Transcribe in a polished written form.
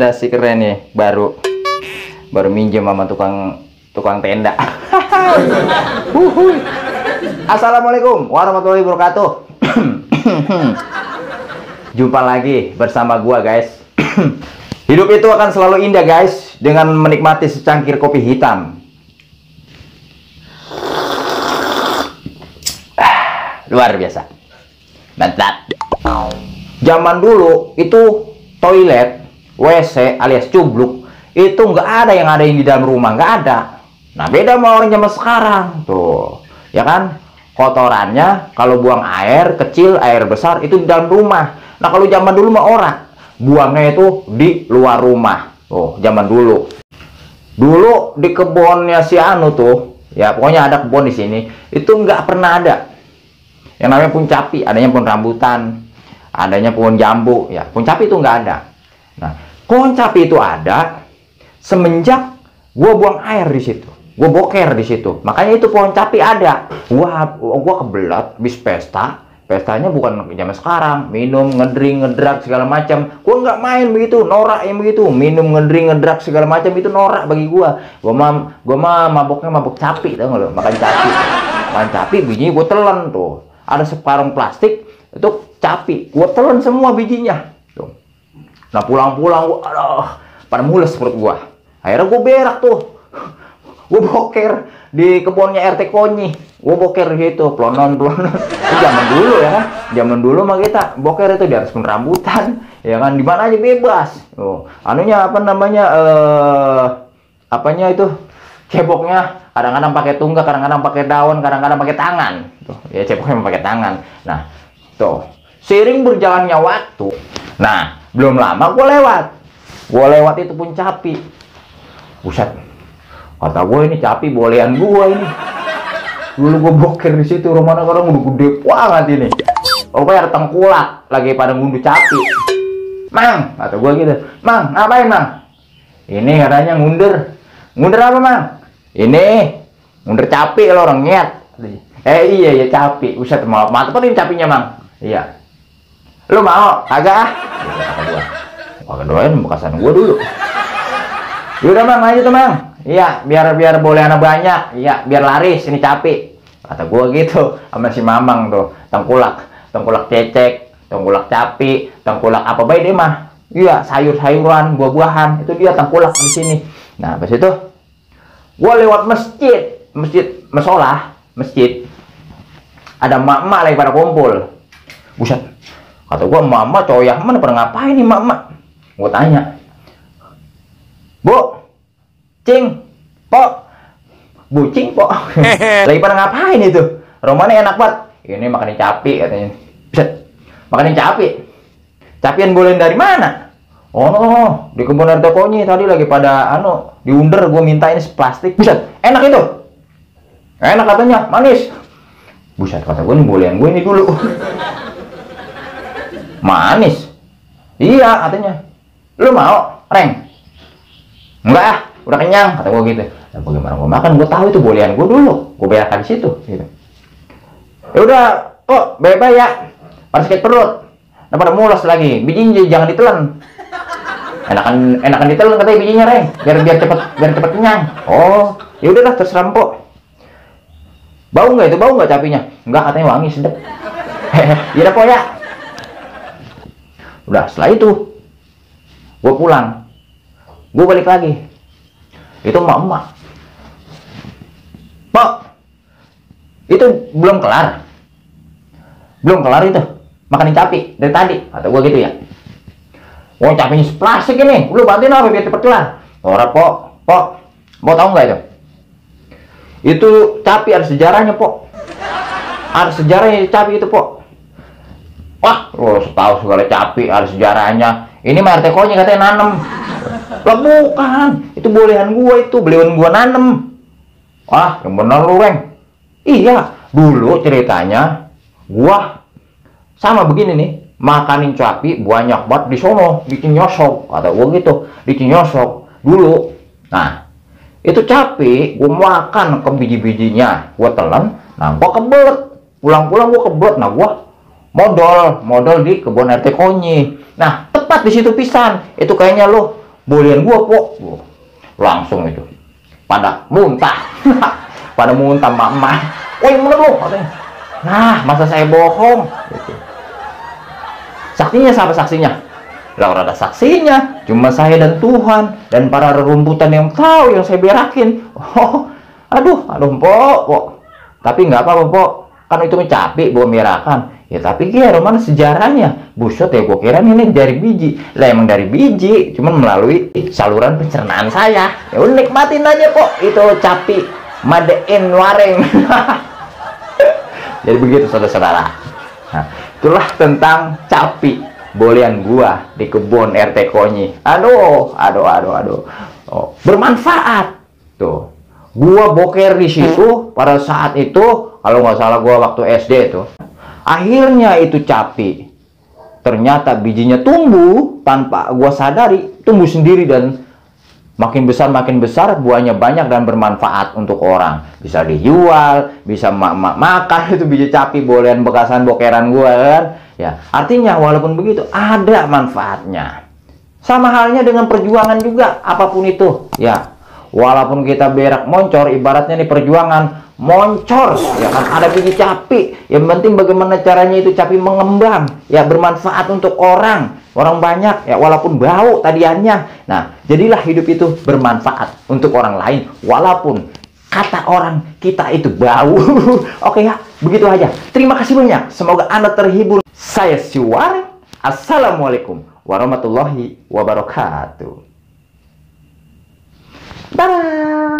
tenda sih keren nih, baru minjem sama tukang tenda. Assalamualaikum warahmatullahi wabarakatuh. Jumpa lagi bersama gua, guys. Hidup itu akan selalu indah, guys, dengan menikmati secangkir kopi hitam. Luar biasa, mantap. Zaman dulu itu toilet, WC alias cubluk itu nggak ada yang di dalam rumah, nggak ada. Nah, beda sama orang zaman sekarang tuh, ya kan? Kotorannya kalau buang air kecil, air besar itu di dalam rumah. Nah, kalau zaman dulu mah orang buangnya itu di luar rumah. Oh, zaman dulu. Dulu di kebunnya si Anu tuh, ya pokoknya ada kebun di sini, itu nggak pernah ada yang namanya pohon capi, adanya pohon rambutan, adanya pohon jambu, ya pohon capi itu nggak ada. Nah, pohon capi itu ada semenjak gue buang air di situ, gue boker di situ, makanya itu pohon capi ada. Gua kebelat bis pestanya bukan zaman sekarang, minum, ngedrink, ngedrak segala macam. Gua nggak main begitu, norak yang begitu, minum, ngedrink, ngedrak segala macam itu norak bagi gua. Gua mah maboknya mabok capi, tau nggak lo? Makan capi, bijinya gua telan tuh. Ada sekarung plastik itu capi, gua telan semua bijinya tuh. Nah, pulang-pulang gua pada mules perut gua. Akhirnya gua berak tuh. Gua boker di kebunnya RT Konyi. Gua boker gitu, plonon. Itu zaman dulu ya kan. Zaman dulu mah kita boker itu di atas pohon rambutan, ya kan, di mana aja bebas. Oh, anunya apa namanya apanya itu? Ceboknya kadang-kadang pakai tunggak, kadang-kadang pakai daun, kadang-kadang pakai tangan. Tuh, ya ceboknya pakai tangan. Nah, tuh, seiring berjalannya waktu. Nah, belum lama gue lewat itu pun capi. Buset. Kata gue ini capi bolehan gue ini. Dulu gue boker di situ, rumahnya sekarang udah gede banget ini. Rupanya ada tengkulak lagi pada ngunduh capi. Mang, kata gue gitu. Mang, ngapain, Mang? Ini katanya ngundur. Ngundur apa, Mang? Ini ngundur capi lo, orang nyet. Iya ya capi. Buset, mantep ini capinya, Mang. Iya. Lu mau? Kagak ah? Kata gua. Kagak doain bekasan gua dulu. Yaudah, Mang, lanjut, Mang. Iya, biar boleh anak banyak. Iya, biar laris ini capi. Kata gua gitu sama si Mamang tuh. Tengkulak cecek, tengkulak capi, tengkulak apa baik deh mah. Iya, sayur-sayuran, buah-buahan. Itu dia tengkulak di sini. Nah, pas itu gua lewat masjid. Ada emak-emak lagi pada kumpul. Buset. Kata gua, mama cowok yang mana pada ngapain nih mama? Gua tanya, Bu, Cing, Pok, Bucing, Pok, lagi pada ngapain itu? Rumahnya enak banget. Ini makanin capi katanya. Buset, makanin capi. Capian bolehin dari mana? Oh no, di kebun RT Konyi tadi lagi pada diunder, gue mintain plastik. Buset, enak itu. Enak katanya, manis. Buset, kata gue, ini bolehan gue ini dulu. Manis. Iya katanya. Lu mau, Reng? Enggak ah, udah kenyang, kata gue gitu. Nah, bagaimana gue makan? Gue tahu itu bolehan gue dulu. Gue bayarkan di situ gitu. Ya udah, kok bebas ya. Pada sakit perut. Nah, pada mules lagi. Bijinya jangan ditelan. Enakan ditelan katanya bijinya, Reng. Biar cepet kenyang. Oh, ya udahlah terserah Mpok. Bau nggak itu? Bau nggak capinya? Enggak, katanya wangi, sedap. Ya udah, Pok ya. Udah, setelah itu gue pulang, gue balik lagi. Itu emak-emak, Pok, itu belum kelar itu makanin capi dari tadi, kata gue gitu ya. Oh, capinya plastik ini, lu bantuin apa biar cepet kelar? Ora, Pok, mau tahu nggak itu capi ada sejarahnya, Pok. Ada sejarahnya capi itu, Pok. Wah, lo tahu segala capi ada sejarahnya. Ini mah RT Konyi katanya nanem. Lah bukan, itu bolehan gua, itu belian gua nanem. Wah, yang bener lu, Reng. Iya, dulu ceritanya gua sama begini nih, makanin capi banyak banget di sono, di Cinyosok. Kata gua gitu, di Cinyosok dulu. Nah, itu capi gua makan ke biji-bijinya, gua telan. Nah, gua kebelet. Pulang-pulang gua kebelet. Nah, gua modal di kebun RT Konyi. Nah, tepat di situ pisan. Itu kayaknya lo bolian gua pok. Langsung itu pada muntah. Pada muntah emak-emak. Woi bener lu katanya. Nah masa saya bohong gitu. Saksinya siapa saksinya? Lah ada saksinya cuma saya dan Tuhan dan para rerumputan yang tahu yang saya berakin. Oh aduh pok. Tapi nggak apa-apa pok, kan itu capek bawa merakan. Ya tapi kira mana sejarahnya? Buset ya, gua kira ini dari biji. Lah emang dari biji, cuman melalui saluran pencernaan saya. Ya udah nikmatin aja kok, itu capi made in Wareng. Jadi begitu saudara-saudara. Nah, itulah tentang capi bolehan gua di kebun RT Konyi. Aduh. Oh, bermanfaat. Tuh. Gua boker di situ pada saat itu, kalau nggak salah gua waktu SD tuh. Akhirnya itu capi ternyata bijinya tumbuh tanpa gua sadari, tumbuh sendiri dan makin besar buahnya banyak dan bermanfaat untuk orang, bisa dijual, bisa makan. Itu biji capi bolehan bekasan bokeran gua kan ya. Artinya walaupun begitu ada manfaatnya, sama halnya dengan perjuangan juga apapun itu ya. Walaupun kita berak moncor, ibaratnya nih perjuangan moncor ya kan, ada biji capi. Yang penting bagaimana caranya itu capi mengembang ya, bermanfaat untuk orang banyak ya, walaupun bau tadiannya. Nah jadilah hidup itu bermanfaat untuk orang lain walaupun kata orang kita itu bau. Oke ya, begitu aja. Terima kasih banyak, semoga Anda terhibur. Saya si Wareng. Assalamualaikum warahmatullahi wabarakatuh. Dadah.